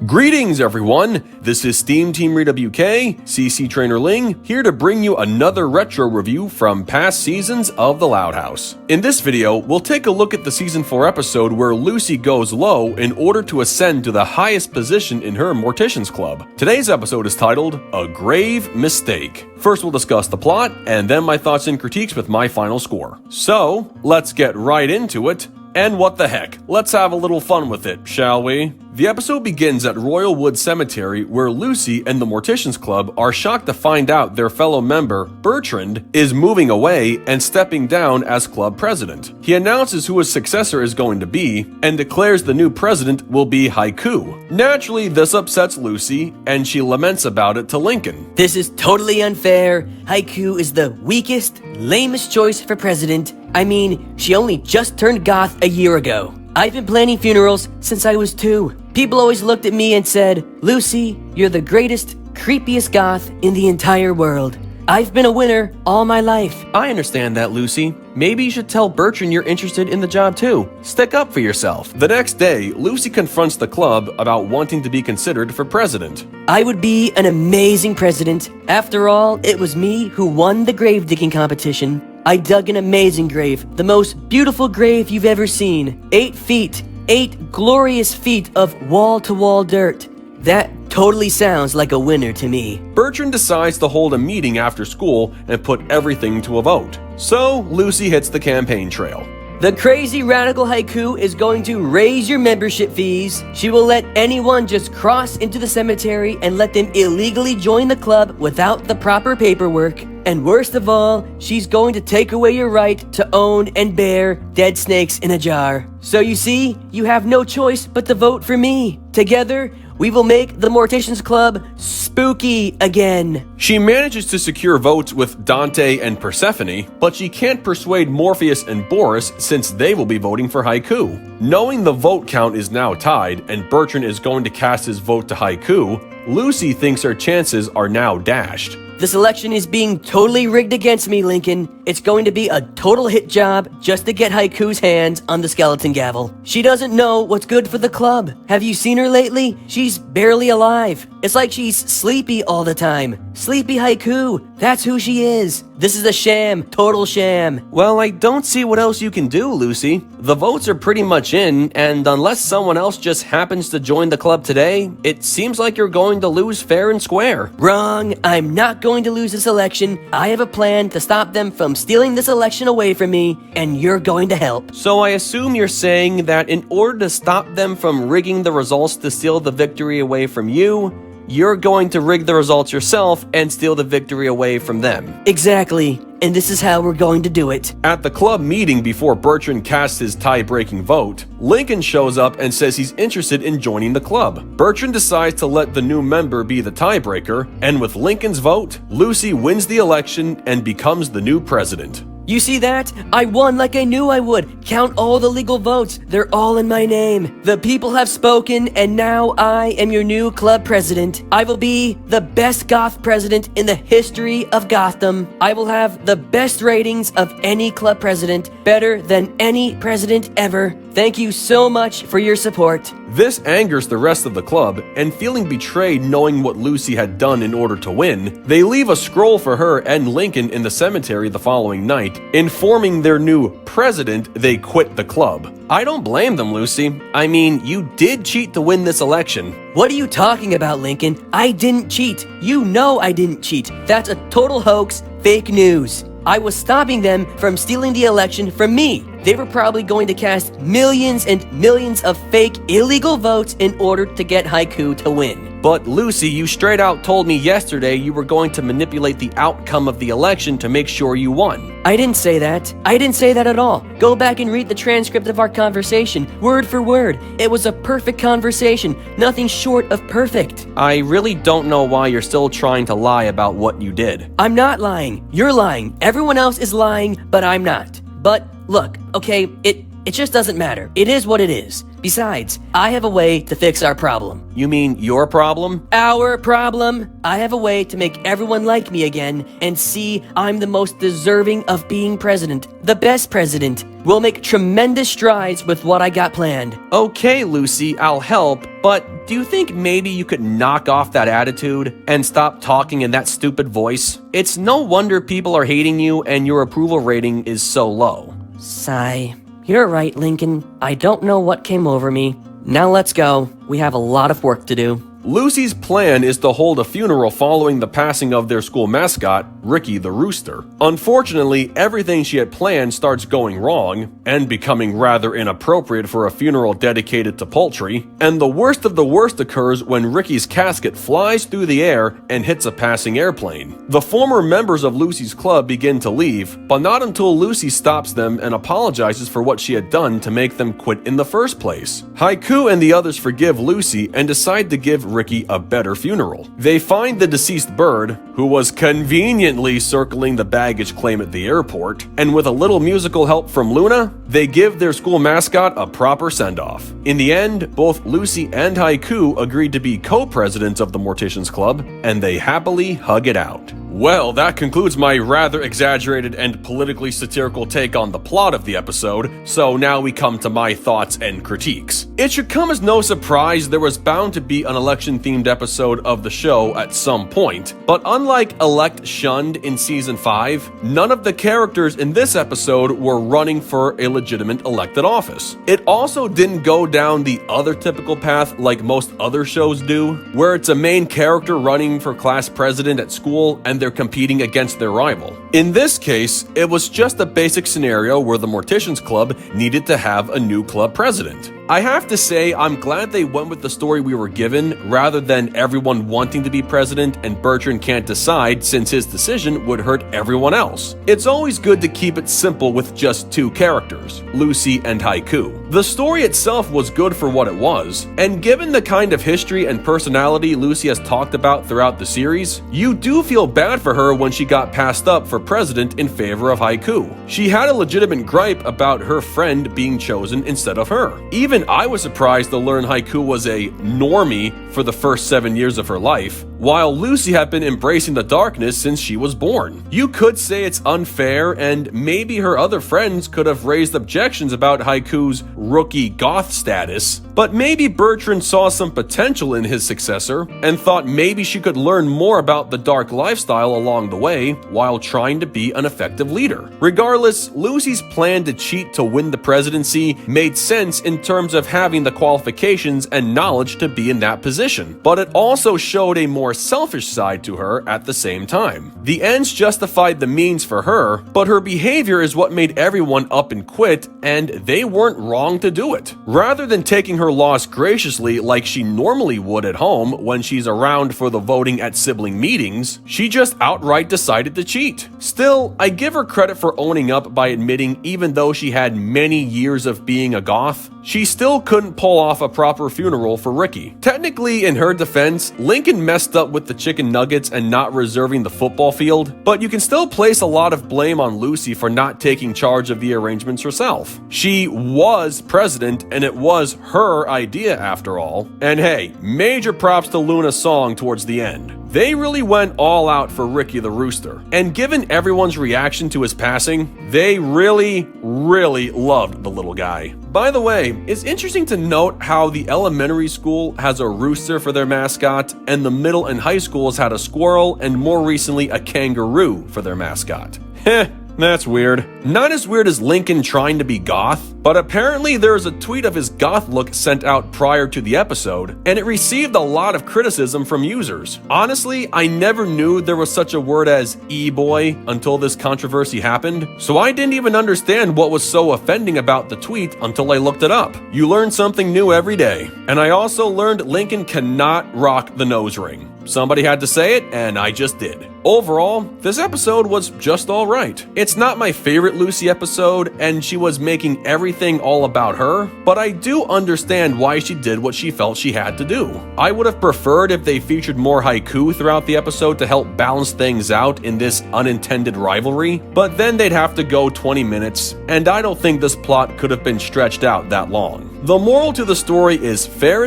Greetings everyone, this is SteamTeamRedubUK, CC Trainor-Ling, here to bring you another retro review from past seasons of The Loud House. In this video, we'll take a look at the Season 4 episode where Lucy goes low in order to ascend to the highest position in her Mortician's Club. Today's episode is titled, A Grave Mistake. First we'll discuss the plot, and then my thoughts and critiques with my final score. So, let's get right into it. And what the heck, let's have a little fun with it, shall we? The episode begins at Royal Wood Cemetery, where Lucy and the Mortician's Club are shocked to find out their fellow member, Bertrand, is moving away and stepping down as club president. He announces who his successor is going to be, and declares the new president will be Haiku. Naturally, this upsets Lucy, and she laments about it to Lincoln. This is totally unfair. Haiku is the weakest, lamest choice for president. I mean, she only just turned goth a year ago. I've been planning funerals since I was 2. People always looked at me and said, Lucy, you're the greatest, creepiest goth in the entire world. I've been a winner all my life. I understand that, Lucy. Maybe you should tell Bertrand you're interested in the job too. Stick up for yourself. The next day, Lucy confronts the club about wanting to be considered for president. I would be an amazing president. After all, it was me who won the grave digging competition. I dug an amazing grave, the most beautiful grave you've ever seen. 8 feet, 8 glorious feet of wall-to-wall dirt. That totally sounds like a winner to me. Bertrand decides to hold a meeting after school and put everything to a vote. So, Lucy hits the campaign trail. The crazy radical Haiku is going to raise your membership fees. She will let anyone just cross into the cemetery and let them illegally join the club without the proper paperwork. And worst of all, she's going to take away your right to own and bear dead snakes in a jar. So you see, you have no choice but to vote for me. Together, we will make the Mortician's Club spooky again. She manages to secure votes with Dante and Persephone, but she can't persuade Morpheus and Boris since they will be voting for Haiku. Knowing the vote count is now tied and Bertrand is going to cast his vote to Haiku, Lucy thinks her chances are now dashed. This election is being totally rigged against me, Lincoln. It's going to be a total hit job just to get Haiku's hands on the skeleton gavel. She doesn't know what's good for the club. Have you seen her lately? She's barely alive. It's like she's sleepy all the time. Sleepy Haiku. That's who she is. This is a sham. Total sham. Well, I don't see what else you can do, Lucy. The votes are pretty much in, and unless someone else just happens to join the club today, it seems like you're going to lose fair and square. Wrong. I'm not going to lose this election. I have a plan to stop them from stealing this election away from me, and you're going to help. So I assume you're saying that in order to stop them from rigging the results to steal the victory away from you, you're going to rig the results yourself and steal the victory away from them. Exactly. And this is how we're going to do it. At the club meeting before Bertrand casts his tie-breaking vote, Lincoln shows up and says he's interested in joining the club. Bertrand decides to let the new member be the tiebreaker, and with Lincoln's vote, Lucy wins the election and becomes the new president. You see that? I won like I knew I would. Count all the legal votes. They're all in my name. The people have spoken, and now I am your new club president. I will be the best goth president in the history of Gotham. I will have the best ratings of any club president, better than any president ever. Thank you so much for your support. This angers the rest of the club, and feeling betrayed knowing what Lucy had done in order to win, they leave a scroll for her and Lincoln in the cemetery the following night, informing their new president they quit the club. I don't blame them, Lucy. I mean, you did cheat to win this election. What are you talking about, Lincoln? I didn't cheat. You know I didn't cheat. That's a total hoax, fake news. I was stopping them from stealing the election from me. They were probably going to cast millions and millions of fake, illegal votes in order to get Haiku to win. But Lucy, you straight out told me yesterday you were going to manipulate the outcome of the election to make sure you won. I didn't say that. I didn't say that at all. Go back and read the transcript of our conversation, word for word. It was a perfect conversation, nothing short of perfect. I really don't know why you're still trying to lie about what you did. I'm not lying. You're lying. Everyone else is lying, but I'm not. But look, okay, it It just doesn't matter. It is what it is. Besides, I have a way to fix our problem. You mean your problem? Our problem? I have a way to make everyone like me again and see I'm the most deserving of being president. The best president. We'll make tremendous strides with what I got planned. Okay, Lucy, I'll help, but do you think maybe you could knock off that attitude and stop talking in that stupid voice? It's no wonder people are hating you and your approval rating is so low. Sigh. You're right, Lincoln. I don't know what came over me. Now let's go. We have a lot of work to do. Lucy's plan is to hold a funeral following the passing of their school mascot, Ricky the Rooster. Unfortunately, everything she had planned starts going wrong and becoming rather inappropriate for a funeral dedicated to poultry, and the worst of the worst occurs when Ricky's casket flies through the air and hits a passing airplane. The former members of Lucy's club begin to leave, but not until Lucy stops them and apologizes for what she had done to make them quit in the first place. Haiku and the others forgive Lucy and decide to give Ricky a better funeral. They find the deceased bird, who was conveniently circling the baggage claim at the airport, and with a little musical help from Luna, they give their school mascot a proper send-off. In the end, both Lucy and Haiku agreed to be co-presidents of the Morticians Club, and they happily hug it out. Well, that concludes my rather exaggerated and politically satirical take on the plot of the episode, so now we come to my thoughts and critiques. It should come as no surprise there was bound to be an election-themed episode of the show at some point, but unlike Elect Shunned in Season 5, none of the characters in this episode were running for a legitimate elected office. It also didn't go down the other typical path like most other shows do, where it's a main character running for class president at school and they're competing against their rival. In this case, it was just a basic scenario where the Morticians Club needed to have a new club president. I have to say, I'm glad they went with the story we were given rather than everyone wanting to be president and Bertrand can't decide since his decision would hurt everyone else. It's always good to keep it simple with just two characters, Lucy and Haiku. The story itself was good for what it was, and given the kind of history and personality Lucy has talked about throughout the series, you do feel bad for her when she got passed up for president in favor of Haiku. She had a legitimate gripe about her friend being chosen instead of her. Even I was surprised to learn Haiku was a normie for the first 7 years of her life, while Lucy had been embracing the darkness since she was born. You could say it's unfair, and maybe her other friends could have raised objections about Haiku's rookie goth status, but maybe Bertrand saw some potential in his successor and thought maybe she could learn more about the dark lifestyle along the way while trying to be an effective leader. Regardless, Lucy's plan to cheat to win the presidency made sense in terms of having the qualifications and knowledge to be in that position, but it also showed a more selfish side to her at the same time. The ends justified the means for her, but her behavior is what made everyone up and quit, and they weren't wrong to do it. Rather than taking her loss graciously like she normally would at home when she's around for the voting at sibling meetings, she just outright decided to cheat. Still, I give her credit for owning up by admitting even though she had many years of being a goth, she still couldn't pull off a proper funeral for Ricky. Technically, in her defense, Lincoln messed up with the chicken nuggets and not reserving the football field, but you can still place a lot of blame on Lucy for not taking charge of the arrangements herself. She was president, and it was her idea after all. And hey, major props to Luna's song towards the end. They really went all out for Ricky the Rooster, and given everyone's reaction to his passing, they really loved the little guy. By the way, it's interesting to note how the elementary school has a rooster for their mascot, and the middle and high schools had a squirrel, and more recently a kangaroo for their mascot. Heh. That's weird. Not as weird as Lincoln trying to be goth, but apparently there is a tweet of his goth look sent out prior to the episode, and it received a lot of criticism from users. Honestly, I never knew there was such a word as e-boy until this controversy happened, so I didn't even understand what was so offending about the tweet until I looked it up. You learn something new every day. And I also learned Lincoln cannot rock the nose ring. Somebody had to say it, and I just did. Overall, this episode was just alright. It's not my favorite Lucy episode, and she was making everything all about her, but I do understand why she did what she felt she had to do. I would have preferred if they featured more Haiku throughout the episode to help balance things out in this unintended rivalry, but then they'd have to go 20 minutes, and I don't think this plot could have been stretched out that long. The moral to the story is fair,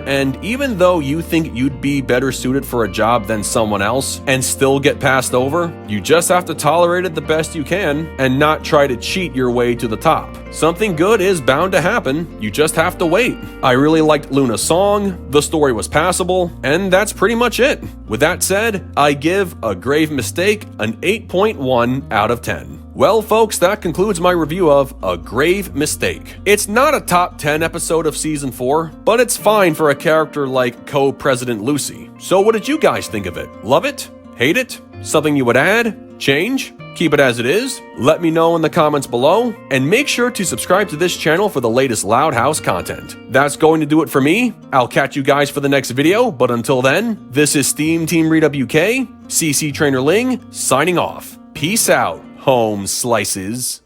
and even though you think you'd be better suited for a job than someone else and still get passed over, you just have to tolerate it the best you can and not try to cheat your way to the top. Something good is bound to happen, you just have to wait. I really liked Luna's song, the story was passable, and that's pretty much it. With that said, I give A Grave Mistake an 8.1 out of 10. Well, folks, that concludes my review of A Grave Mistake. It's not a top 10 episode of Season 4, but it's fine for a character like Co-President Lucy. So what did you guys think of it? Love it? Hate it? Something you would add? Change? Keep it as it is? Let me know in the comments below, and make sure to subscribe to this channel for the latest Loud House content. That's going to do it for me. I'll catch you guys for the next video, but until then, this is SteamTeamRedubUK, CC Trainor-Ling, signing off. Peace out, home slices.